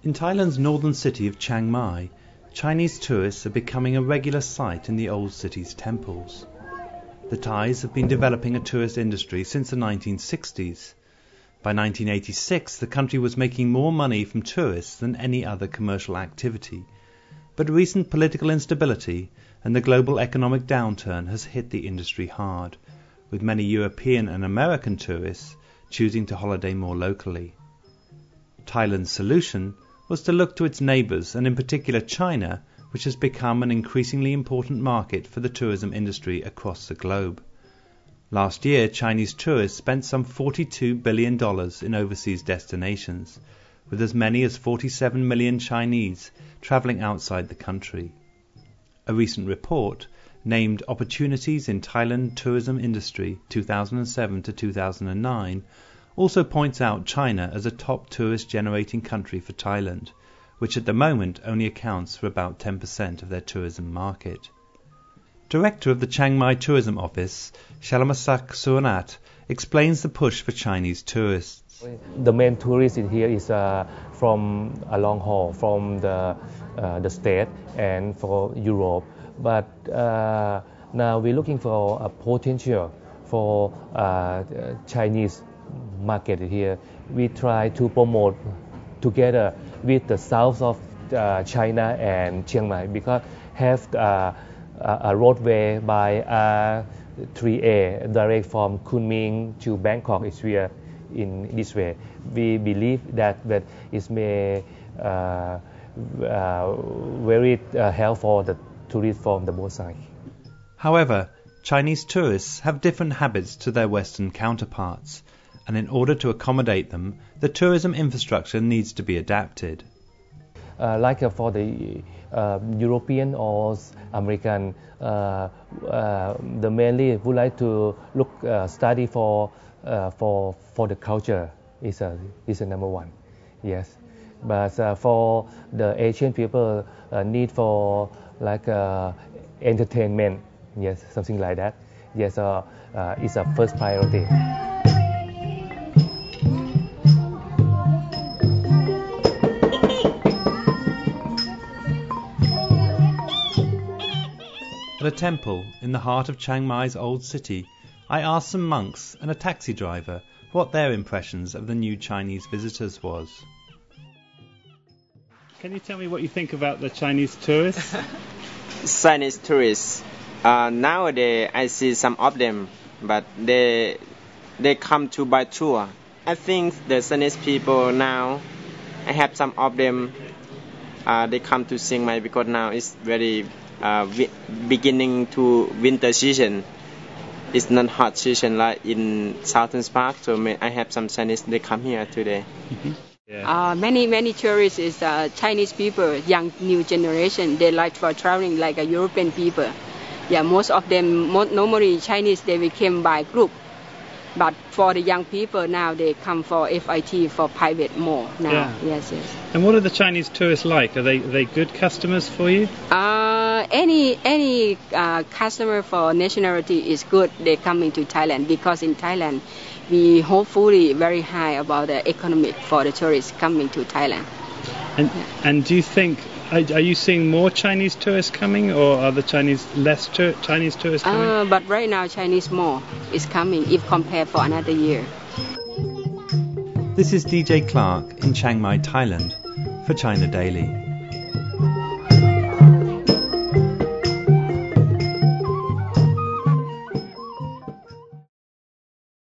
In Thailand's northern city of Chiang Mai, Chinese tourists are becoming a regular sight in the old city's temples. The Thais have been developing a tourist industry since the 1960s. By 1986, the country was making more money from tourists than any other commercial activity. But recent political instability and the global economic downturn has hit the industry hard, with many European and American tourists choosing to holiday more locally. Thailand's solution was to look to its neighbours, and in particular China, which has become an increasingly important market for the tourism industry across the globe. Last year, Chinese tourists spent some $42 billion in overseas destinations, with as many as 47 million Chinese travelling outside the country. A recent report, named Opportunities in Thailand Tourism Industry 2007 to 2009, also points out China as a top tourist-generating country for Thailand, which at the moment only accounts for about 10% of their tourism market. Director of the Chiang Mai Tourism Office, Shalamasak Suranat, explains the push for Chinese tourists. The main tourist in here is from a long haul, from the States and for Europe. But now we're looking for a potential for Chinese market here. We try to promote together with the south of China and Chiang Mai, because have a roadway by 3A direct from Kunming to Bangkok is here in this way. We believe that it may very helpful for the tourists from the both sides. However, Chinese tourists have different habits to their Western counterparts, and in order to accommodate them, the tourism infrastructure needs to be adapted. Like for the European or American, the mainly would like to look study for the culture is a number one, yes. But for the Asian people, need for like entertainment, yes, something like that. Yes, it's a first priority. At a temple in the heart of Chiang Mai's old city, I asked some monks and a taxi driver what their impressions of the new Chinese visitors was. Can you tell me what you think about the Chinese tourists? Chinese tourists. Nowadays I see some of them, but they come to by tour. I think the Chinese people now, I have some of them, they come to Chiang Mai because now it's very beginning to winter season. It's not hot season like in southern part, so I have some Chinese, they come here today. Yeah. Many tourists is Chinese people, young new generation. They like for traveling like a European people. Yeah, most of them, normally Chinese, they became by group. But for the young people now, they come for FIT, for private more now. Yeah. Yes. And what are the Chinese tourists like? Are they good customers for you? Any customer for nationality is good. They coming to Thailand, because in Thailand we hopefully very high about the economic for the tourists coming to Thailand. And do you think, are you seeing more Chinese tourists coming, or are the Chinese less Chinese tourists coming? But right now Chinese more is coming if compared for another year. This is DJ Clark in Chiang Mai, Thailand for China Daily.